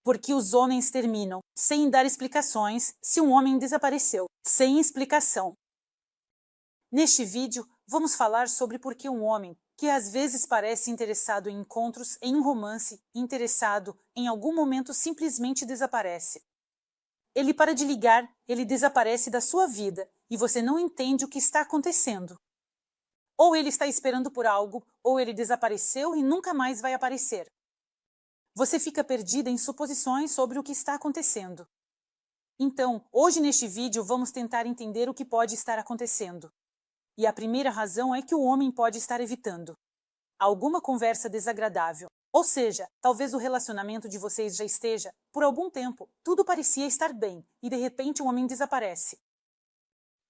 porque os homens terminam sem dar explicações se um homem desapareceu, sem explicação. Neste vídeo, vamos falar sobre por que um homem, que às vezes parece interessado em encontros, em um romance, interessado em algum momento simplesmente desaparece. Ele para de ligar, ele desaparece da sua vida e você não entende o que está acontecendo. Ou ele está esperando por algo, ou ele desapareceu e nunca mais vai aparecer. Você fica perdida em suposições sobre o que está acontecendo. Então, hoje neste vídeo vamos tentar entender o que pode estar acontecendo. E a primeira razão é que o homem pode estar evitando alguma conversa desagradável. Ou seja, talvez o relacionamento de vocês já esteja, por algum tempo, tudo parecia estar bem, e de repente um homem desaparece.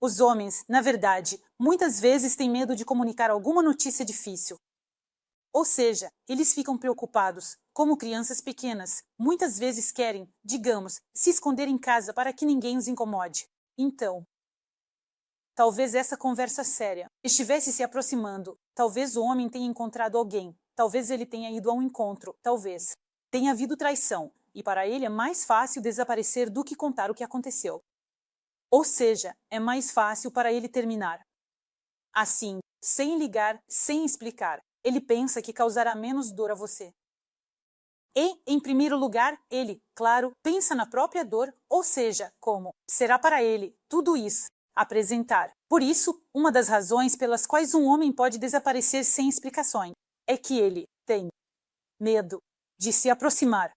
Os homens, na verdade, muitas vezes têm medo de comunicar alguma notícia difícil. Ou seja, eles ficam preocupados, como crianças pequenas, muitas vezes querem, digamos, se esconder em casa para que ninguém os incomode. Então, talvez essa conversa séria estivesse se aproximando, talvez o homem tenha encontrado alguém, talvez ele tenha ido a um encontro, talvez tenha havido traição, e para ele é mais fácil desaparecer do que contar o que aconteceu. Ou seja, é mais fácil para ele terminar. Assim, sem ligar, sem explicar, ele pensa que causará menos dor a você. E, em primeiro lugar, ele, claro, pensa na própria dor, ou seja, como será para ele tudo isso apresentar. Por isso, uma das razões pelas quais um homem pode desaparecer sem explicações é que ele tem medo de se aproximar.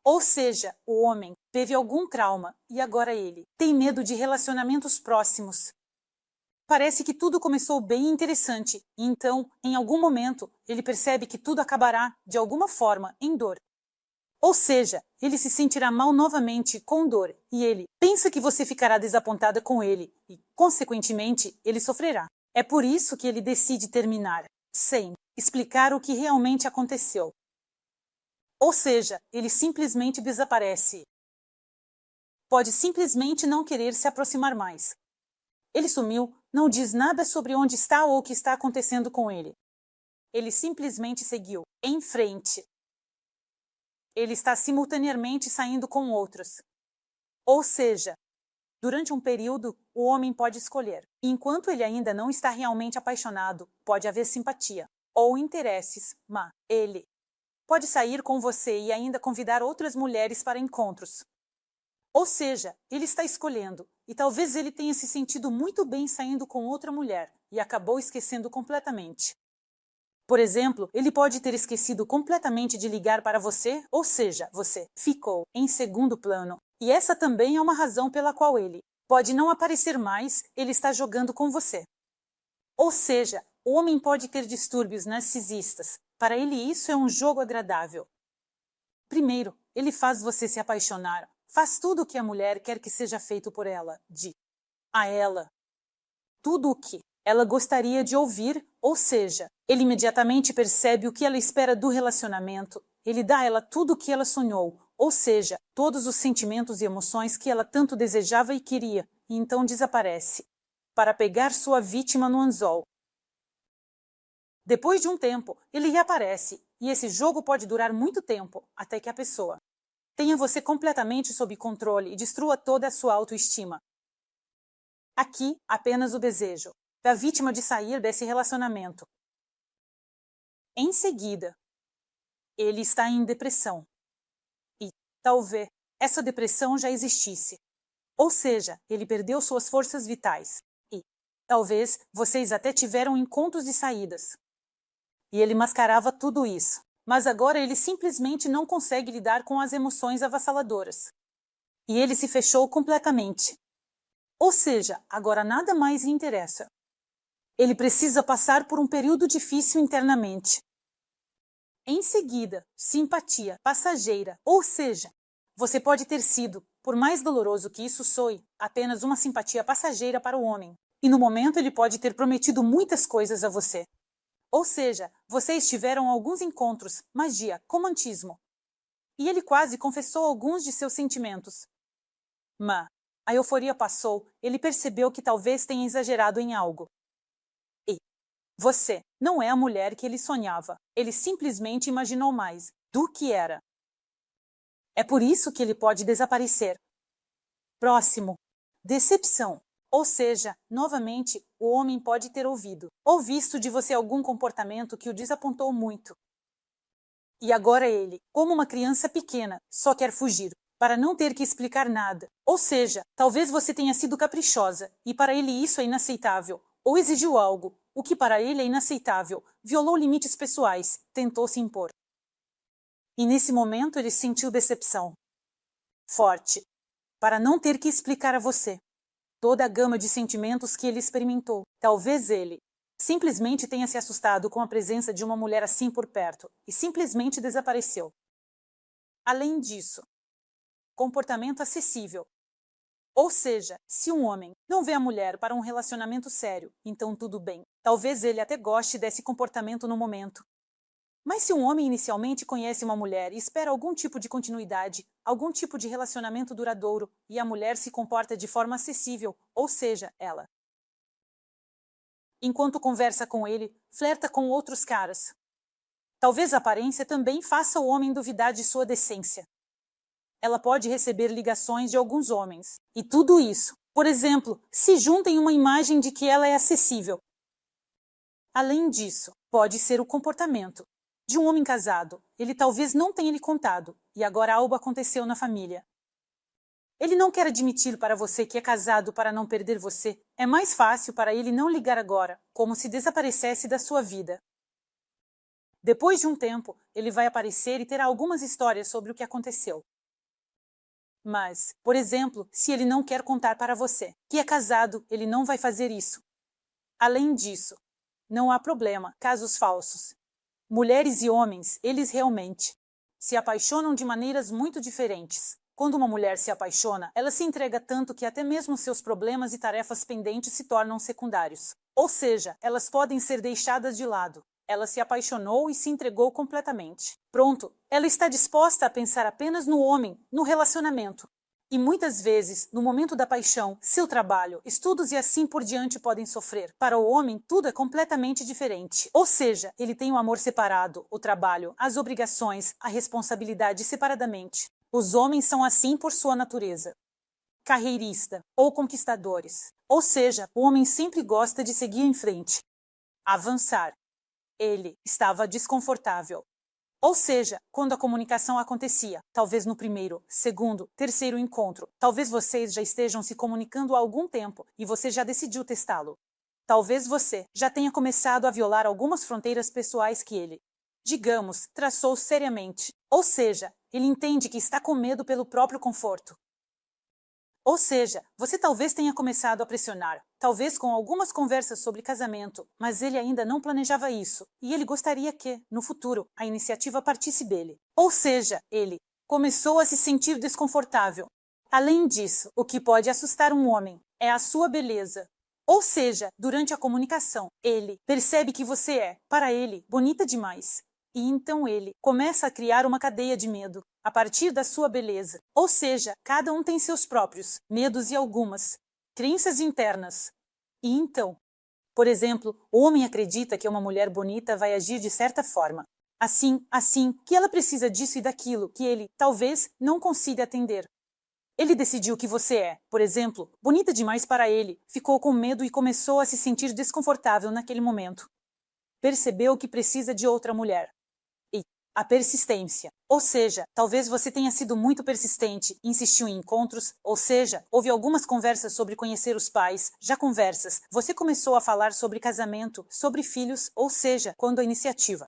Ou seja, o homem teve algum trauma e agora ele tem medo de relacionamentos próximos. Parece que tudo começou bem interessante e então, em algum momento, ele percebe que tudo acabará, de alguma forma, em dor. Ou seja, ele se sentirá mal novamente com dor e ele pensa que você ficará desapontada com ele e, consequentemente, ele sofrerá. É por isso que ele decide terminar, sem explicar o que realmente aconteceu. Ou seja, ele simplesmente desaparece. Pode simplesmente não querer se aproximar mais. Ele sumiu, não diz nada sobre onde está ou o que está acontecendo com ele. Ele simplesmente seguiu em frente. Ele está simultaneamente saindo com outros. Ou seja, durante um período, o homem pode escolher. Enquanto ele ainda não está realmente apaixonado, pode haver simpatia ou interesses, mas ele pode sair com você e ainda convidar outras mulheres para encontros. Ou seja, ele está escolhendo, e talvez ele tenha se sentido muito bem saindo com outra mulher e acabou esquecendo completamente. Por exemplo, ele pode ter esquecido completamente de ligar para você, ou seja, você ficou em segundo plano. E essa também é uma razão pela qual ele pode não aparecer mais, ele está jogando com você. Ou seja, o homem pode ter distúrbios narcisistas. Para ele isso é um jogo agradável. Primeiro, ele faz você se apaixonar. Faz tudo o que a mulher quer que seja feito por ela, a ela. Tudo o que ela gostaria de ouvir, ou seja, ele imediatamente percebe o que ela espera do relacionamento. Ele dá a ela tudo o que ela sonhou, ou seja, todos os sentimentos e emoções que ela tanto desejava e queria, e então desaparece, para pegar sua vítima no anzol. Depois de um tempo, ele reaparece, e esse jogo pode durar muito tempo, até que a pessoa tenha você completamente sob controle e destrua toda a sua autoestima. Aqui, apenas o desejo da vítima de sair desse relacionamento. Em seguida, ele está em depressão. E, talvez, essa depressão já existisse. Ou seja, ele perdeu suas forças vitais. E, talvez, vocês até tiveram encontros e saídas. E ele mascarava tudo isso. Mas agora ele simplesmente não consegue lidar com as emoções avassaladoras. E ele se fechou completamente. Ou seja, agora nada mais lhe interessa. Ele precisa passar por um período difícil internamente. Em seguida, simpatia passageira, ou seja, você pode ter sido, por mais doloroso que isso soe, apenas uma simpatia passageira para o homem. E no momento ele pode ter prometido muitas coisas a você. Ou seja, vocês tiveram alguns encontros, magia, romantismo. E ele quase confessou alguns de seus sentimentos. Mas a euforia passou, ele percebeu que talvez tenha exagerado em algo. E você não é a mulher que ele sonhava. Ele simplesmente imaginou mais do que era. É por isso que ele pode desaparecer. Próximo. Decepção. Ou seja, novamente, o homem pode ter ouvido ou visto de você algum comportamento que o desapontou muito. E agora ele, como uma criança pequena, só quer fugir, para não ter que explicar nada. Ou seja, talvez você tenha sido caprichosa, e para ele isso é inaceitável, ou exigiu algo, o que para ele é inaceitável, violou limites pessoais, tentou se impor. E nesse momento ele sentiu decepção. Forte. Para não ter que explicar a você toda a gama de sentimentos que ele experimentou. Talvez ele simplesmente tenha se assustado com a presença de uma mulher assim por perto e simplesmente desapareceu. Além disso, comportamento acessível. Ou seja, se um homem não vê a mulher para um relacionamento sério, então tudo bem. Talvez ele até goste desse comportamento no momento. Mas se um homem inicialmente conhece uma mulher e espera algum tipo de continuidade, algum tipo de relacionamento duradouro, e a mulher se comporta de forma acessível, ou seja, ela, enquanto conversa com ele, flerta com outros caras. Talvez a aparência também faça o homem duvidar de sua decência. Ela pode receber ligações de alguns homens. E tudo isso, por exemplo, se junta em uma imagem de que ela é acessível. Além disso, pode ser o comportamento de um homem casado. Ele talvez não tenha lhe contado, e agora algo aconteceu na família. Ele não quer admitir para você que é casado para não perder você. É mais fácil para ele não ligar agora, como se desaparecesse da sua vida. Depois de um tempo, ele vai aparecer e terá algumas histórias sobre o que aconteceu. Mas, por exemplo, se ele não quer contar para você que é casado, ele não vai fazer isso. Além disso, não há problema, casos falsos. Mulheres e homens, eles realmente se apaixonam de maneiras muito diferentes. Quando uma mulher se apaixona, ela se entrega tanto que até mesmo seus problemas e tarefas pendentes se tornam secundários. Ou seja, elas podem ser deixadas de lado. Ela se apaixonou e se entregou completamente. Pronto, ela está disposta a pensar apenas no homem, no relacionamento. E muitas vezes, no momento da paixão, seu trabalho, estudos e assim por diante podem sofrer. Para o homem, tudo é completamente diferente. Ou seja, ele tem o amor separado, o trabalho, as obrigações, a responsabilidade separadamente. Os homens são assim por sua natureza. Carreirista ou conquistadores. Ou seja, o homem sempre gosta de seguir em frente. Avançar. Ele estava desconfortável. Ou seja, quando a comunicação acontecia, talvez no primeiro, segundo, terceiro encontro, talvez vocês já estejam se comunicando há algum tempo e você já decidiu testá-lo. Talvez você já tenha começado a violar algumas fronteiras pessoais que ele, digamos, traçou seriamente. Ou seja, ele entende que está com medo pelo próprio conforto. Ou seja, você talvez tenha começado a pressionar, talvez com algumas conversas sobre casamento, mas ele ainda não planejava isso, e ele gostaria que, no futuro, a iniciativa partisse dele. Ou seja, ele começou a se sentir desconfortável. Além disso, o que pode assustar um homem é a sua beleza. Ou seja, durante a comunicação, ele percebe que você é, para ele, bonita demais. E então ele começa a criar uma cadeia de medo, a partir da sua beleza. Ou seja, cada um tem seus próprios medos e algumas crenças internas. E então, por exemplo, o homem acredita que uma mulher bonita vai agir de certa forma. Assim, que ela precisa disso e daquilo, que ele, talvez, não consiga atender. Ele decidiu que você é, por exemplo, bonita demais para ele, ficou com medo e começou a se sentir desconfortável naquele momento. Percebeu que precisa de outra mulher. A persistência. Ou seja, talvez você tenha sido muito persistente, insistiu em encontros, ou seja, houve algumas conversas sobre conhecer os pais, já conversas, você começou a falar sobre casamento, sobre filhos, ou seja, quando a iniciativa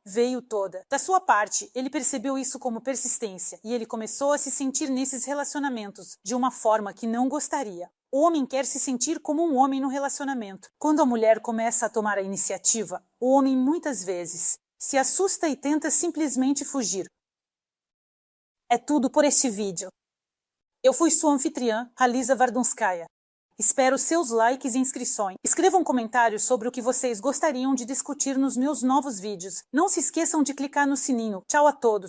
veio toda da sua parte, ele percebeu isso como persistência, e ele começou a se sentir nesses relacionamentos, de uma forma que não gostaria. O homem quer se sentir como um homem no relacionamento. Quando a mulher começa a tomar a iniciativa, o homem muitas vezes se assusta e tenta simplesmente fugir. É tudo por este vídeo. Eu fui sua anfitriã, Raliza Vardunskaya. Espero seus likes e inscrições. Escrevam comentários sobre o que vocês gostariam de discutir nos meus novos vídeos. Não se esqueçam de clicar no sininho. Tchau a todos!